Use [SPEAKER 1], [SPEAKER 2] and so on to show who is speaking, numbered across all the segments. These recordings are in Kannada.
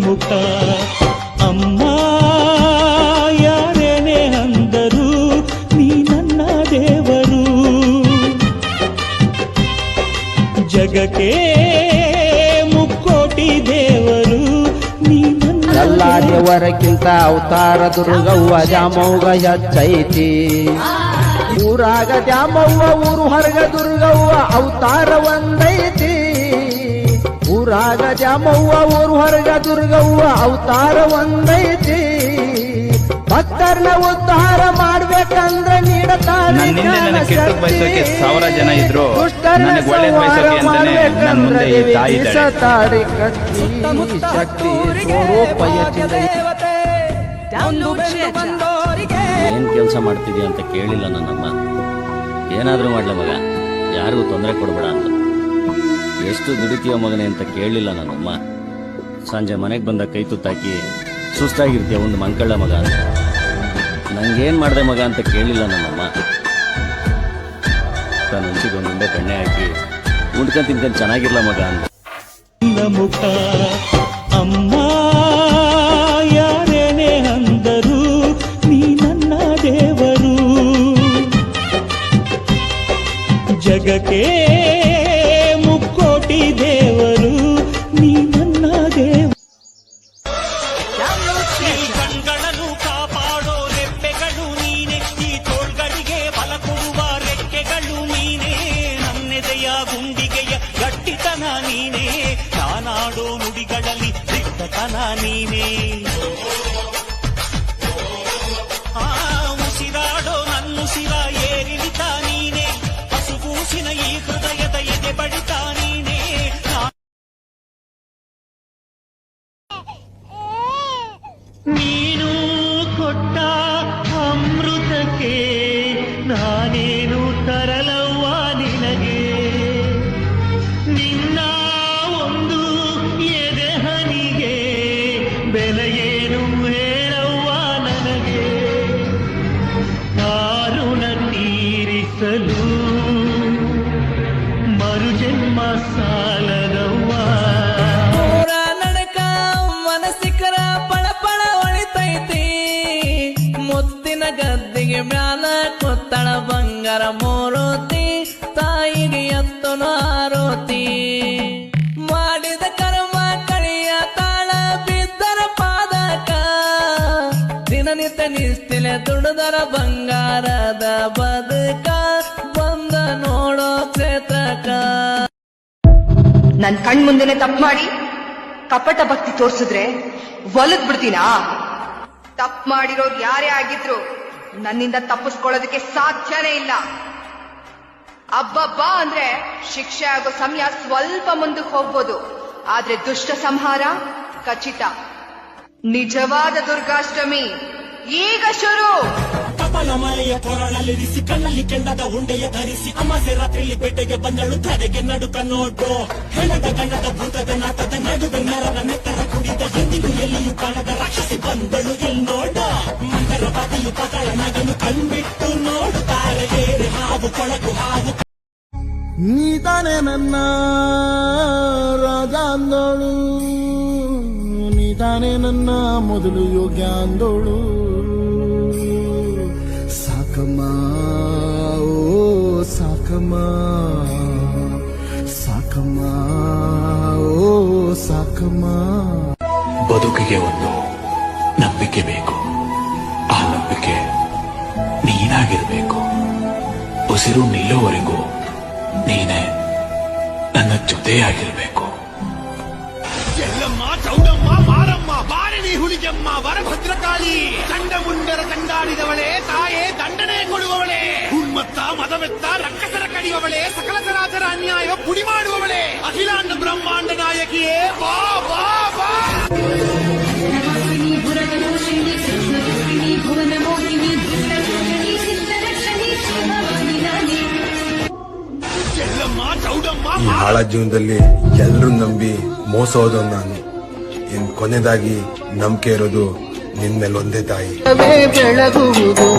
[SPEAKER 1] ಮುಖ ಅಮ್ಮ ಯಾರೇನೇ ಅಂದರು ನೀ ನನ್ನ ದೇವರು ಜಗಕ್ಕೆ ಮುಕ್ಕೋಟಿ ದೇವರು ನೀ
[SPEAKER 2] ಎಲ್ಲ ದೇವರಕ್ಕಿಂತ ಅವತಾರ ದುರ್ಗವ್ವ ದ್ಯಾಮವ್ವ ಹೆಚ್ಚೈತಿ ಊರಾಗ ದ್ಯಾಮವ್ವ ಊರು ಹೊರಗ ದುರ್ಗವ್ವ ಅವತಾರ ಒಂದೈತಿ ಊರಾಗ ದ್ಯಾಮವ್ವ ಊರು ಹೊರಗ ದುರ್ಗವ್ವ ಅವತಾರ ಒಂದೈತಿ ಭಕ್ತರನ್ನ ಉದ್ಧಾರ ಮಾಡ್ಬೇಕಂದ್ರೆ ನೀಡತಾಳೆ
[SPEAKER 3] ಬಯಸೋಕೆ 1000 ಜನ ಇದ್ರು ನನಗೆ ಒಳ್ಳೆ ಬಯಸೋಕೆ ಅಂತಾನೆ ನನ್ನ ಮುಂದೆ ಈ ತಾಯಿ ಇದ್ದಾಳೆ
[SPEAKER 2] ಶಕ್ತಿ ಸ್ವರೂಪಯಚಿದೆ
[SPEAKER 4] ಏನ್ ಕೆಲಸ ಮಾಡ್ತಿದ್ಯಾ ಅಂತ ಕೇಳಿಲ್ಲ ನನ್ನಮ್ಮ ಏನಾದ್ರೂ ಮಾಡ್ಲ ಮಗ ಯಾರಿಗೂ ತೊಂದರೆ ಕೊಡ್ಬೇಡ ಅಂತ ಎಷ್ಟು ದುಡಿತೀಯ ಮಗನೇ ಅಂತ ಕೇಳಲಿಲ್ಲ ನನ್ನಮ್ಮ ಸಂಜೆ ಮನೆಗೆ ಬಂದ ಕೈ ತುತ್ತಾಕಿ ಸುಸ್ತಾಗಿರ್ತೀಯ ಒಂದು ಮಂಕಳ್ಳ ಮಗ ಅಂತ ನಂಗೇನ್ ಮಾಡ್ದೆ ಮಗ ಅಂತ ಕೇಳಿಲ್ಲ ನನ್ನಮ್ಮ ತಾನು ಹಂಚಿಗೊಂದು ಉಂಡೆ ಬೆಣ್ಣೆ ಹಾಕಿ ಉಂಡ್ಕೊಂಡ್ ತಿನ್ಕೊಂಡ್ ಚೆನ್ನಾಗಿರ್ಲ ಮಗ ಅಂತ
[SPEAKER 1] ಮುಖ ಅಮ್ಮ ಯಾರೇನೇ ಅಂದರು ನೀ ನನ್ನ ದೇವರು ಜಗಕ್ಕೆ ಮುಕ್ಕೋಟಿ ದೇವರು ನೀ ನನ್ನ ದೇವರು ಕಣ್ಗಳನ್ನು ಕಾಪಾಡೋ ರೆಪ್ಪೆಗಳು ನೀನೆ ಈ ತೋಳ್ಗಳಿಗೆ ಬಲ ಕೊಡುವ ರೆಕ್ಕೆಗಳು ನೀನೆ ನನ್ನೆದೆಯ ಗುಂಡಿಗೆಯ ಗಟ್ಟಿತನ ನೀನೆ ನಾನಾಡೋ ನುಡಿಗಳಲ್ಲಿ ದಿಟ್ಟತನ ನೀನೆ ಉಸಿರಾಡೋ ನನ್ನುಸಿರ ಏರಿಳಿತ ನೀನೆ ಹಸುಗೂಸಿನ ಈ ಹೃದಯದ ಎದೆ ಬಡಿತ ನೀನೆ ನೀನು ಕೊಟ್ಟ ಅಮೃತಕ್ಕೆ ನಾನೇನು ತರಲವ್ವ ನಿನಗೆ ನಿನ್ನ ಒಂದು ಎದೆಹನಿಗೆ ಬೆಲೆಯೇನು ಹೇಳವ್ವ ನನಗೆ ಕಾರುಣ ತೀರಿಸಲು ಮರುಜನ್ಮ ಸಾಲದವ್ವ
[SPEAKER 5] ನಡಕ ಮನಸ್ಸಿಕರ ಪಳಪಳ ಹೊಳಿತೈತಿ ಮುತ್ತಿನ ಗದ್ದಿಗೆ ಮ್ಯಾಲ ಕೊತ್ತಳ ಬಂಗಾರ ಮೋರೋತಿ ತಾಯಿಗೆ ಎತ್ತನು ಆರೋತಿ ಮಾಡಿದ ಕರ್ಮ ಕಳಿಯ ತಾಳ ಬಿದ್ದರ ಪಾದಕ ದಿನನಿತ್ಯ ನಿಸ್ತಿಲೆ ದುಡಿದರ ಬಂಗಾರದ ಬದುಕ ಬಂದ ನೋಡೋ ಕ್ಷೇತ್ರಕ
[SPEAKER 6] ನನ್ ಕಣ್ ಮುಂದೆನೆ ತಪ್ಪು ಮಾಡಿ ಕಪಟ ಭಕ್ತಿ ತೋರ್ಸಿದ್ರೆ ಒಲದ್ ಬಿಡ್ತೀನಾ? ತಪ್ಪು ಮಾಡಿರೋರು ಯಾರೇ ಆಗಿದ್ರು ನನ್ನಿಂದ ತಪ್ಪಿಸ್ಕೊಳ್ಳೋದಕ್ಕೆ ಸಾಧ್ಯನೇ ಇಲ್ಲ. ಅಬ್ಬಬ್ಬಾ ಅಂದ್ರೆ ಶಿಕ್ಷೆ ಆಗೋ ಸಮಯ ಸ್ವಲ್ಪ ಮುಂದಕ್ಕೆ ಹೋಗ್ಬೋದು, ಆದ್ರೆ ದುಷ್ಟ ಸಂಹಾರ ಖಚಿತ. ನಿಜವಾದ ದುರ್ಗಾಷ್ಟಮಿ ಈಗ ಶುರು.
[SPEAKER 1] ಕಪಲ ಮಳೆಯ ಕೊರಳಲ್ಲಿರಿಸಿ ಕಣ್ಣಲ್ಲಿ ಕೆಂಡದ ಉಂಡೆಯ ಧರಿಸಿ ಅಮಾಸೆ ರಾತ್ರಿಯಲ್ಲಿ ಬೇಟೆಗೆ ಬಂದಳು ತಡೆಗೆ ನಡುಕ ನೋಡು ಹೆಣದ ಗಣದ ಭೂತದ ನಾಟದ ನಡುವೆ ನರರ ನೆತ್ತರ ಕುಡಿದ ಎಂದಿಗೂ ಎಲ್ಲಿಯೂ ಕಾಣದ ರಾಕ್ಷಸಿ ಬಂದಳು ಎಲ್ಲಿ ನೋಡ ಮಂದರ ಬಾತಿಯು ಪಗಳ ನಗನು ಕಣ್ಬಿಟ್ಟು ನೋಡುತ್ತಾರೆ ಏರೆ ಹಾವು ಕೊಳಕು ಹಾವು.
[SPEAKER 2] ನೀತಾನೆ ನನ್ನ ರಾಜ ಅಂದೋಳು, ನೀತಾನೆ ನನ್ನ ಮೊದಲು ಯೋಗ್ಯ ಅಂದೋಳು. ಸಾಕಮ್ಮ ಓ ಸಾಕಮ್ಮ, ಸಾಕಮ್ಮ ಓ ಸಾಕಮ್ಮ.
[SPEAKER 7] ಬದುಕಿಗೆ ಒಂದು ನಂಬಿಕೆ ಬೇಕು, ಆ ನಂಬಿಕೆ ನೀನಾಗಿರ್ಬೇಕು. ಉಸಿರು ನಿಲ್ಲುವವರೆಗೂ ನೀನೇ ನನ್ನ ಜೊತೆಯಾಗಿರ್ಬೇಕು.
[SPEAKER 1] ಎಲ್ಲಮ್ಮ ಚೌಡಮ್ಮ ಮಾರಮ್ಮ ಬಾರಣಿ ಹುಲಿಗೆಮ್ಮ ವರಭದ್ರಕಾಳಿ ಚಂಡಮುಂಡರ ಕಂಡಾಡಿದವಳೆ ತಾಯೇ ದಂಡನೆ ಕೊಡುವವಳೆ ಉನ್ಮತ್ತ ಮದವೆತ್ತ ರಕ್ಕಸರ ಕಡಿಯುವವಳೆ ಸಕಲ ಚರಾಚರ ಅನ್ಯಾಯ ಪುಡಿ ಮಾಡುವವಳೆ ಅಖಿಲಾಂಡ ಬ್ರಹ್ಮಾಂಡ ನಾಯಕಿಯೇ ಬಾ ಬಾ ಬಾ.
[SPEAKER 8] ಈ ಹಾಳ ಜೀವನದಲ್ಲಿ ಎಲ್ಲರೂ ನಂಬಿ ಮೋಸ ಹೋದವ್ ನಾನು. ಇನ್ ಕೊನೆದಾಗಿ ನಂಬಿಕೆ ಇರೋದು ನಿನ್ ಮೇಲೆ ಒಂದೇ ತಾಯಿ.
[SPEAKER 2] ಬೆಳಗುವುದು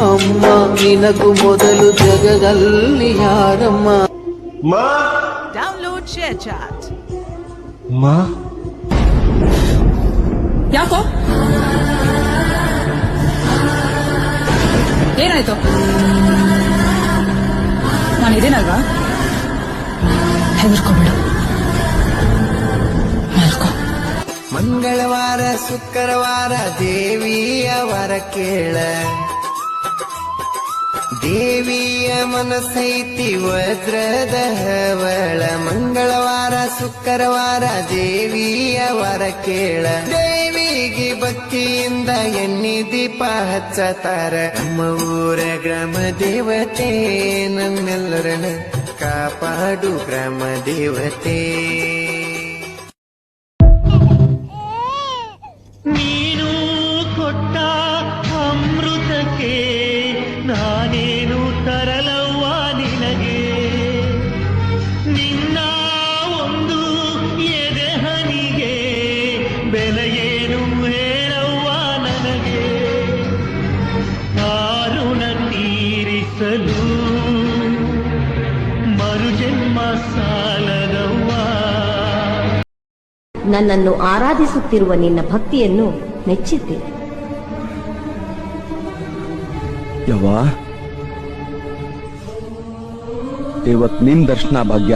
[SPEAKER 2] ಅಮ್ಮ ನಿನಗೂ ಮೊದಲು ಜಗದಲ್ಲಿ ಯಾರಮ್ಮ.
[SPEAKER 5] Download share chat.
[SPEAKER 2] ಮಾ
[SPEAKER 9] ಯಾಕೋ ಏನಾಯ್ತು? ನಾನಿದ್ದೀನಲ್ವಾ, ಹೆದರ್ಕೋಬೇಡ, ಮಲ್ಕೋ.
[SPEAKER 2] ಮಂಗಳವಾರ ಶುಕ್ರವಾರ ದೇವಿಯ ವರ ಕೇಳ, ದೇವಿಯ ಮನಸೈತಿ ವಜ್ರದ ಹವಳ. ಮಂಗಳವಾರ ಶುಕ್ರವಾರ ದೇವಿಯ ವರ ಕೇಳ, ದೇವಿಗೆ ಭಕ್ತಿಯಿಂದ ಎಣ್ಣೆ ದೀಪ ಹಚ್ಚತಾರ. ನಮ್ಮ ಊರ ಗ್ರಾಮ ದೇವತೆ ನಮ್ಮೆಲ್ಲರನ್ನ ಕಾಪಾಡು ಗ್ರಾಮ ದೇವತೆ.
[SPEAKER 1] ನೀನು ಕೊಟ್ಟ ಅಮೃತಕ್ಕೆ ನಾನೇನು ತರಲವ್ವ ನಿನಗೆ, ನಿನ್ನ ಒಂದು ಎದೆಹನಿಗೆ ಬೆಲೆಯೇನು ಹೇಳವ್ವ ನನಗೆ. ಕಾರುಣ ತೀರಿಸಲು ಮರುಜನ್ಮ ಸಾಲದವ್ವ.
[SPEAKER 10] ನನ್ನನ್ನು ಆರಾಧಿಸುತ್ತಿರುವ ನಿನ್ನ ಭಕ್ತಿಯನ್ನು ಮೆಚ್ಚಿದ್ದೆ.
[SPEAKER 11] ಯವ್ವ, ಇವತ್ ನಿನ್ ದರ್ಶನ ಭಾಗ್ಯ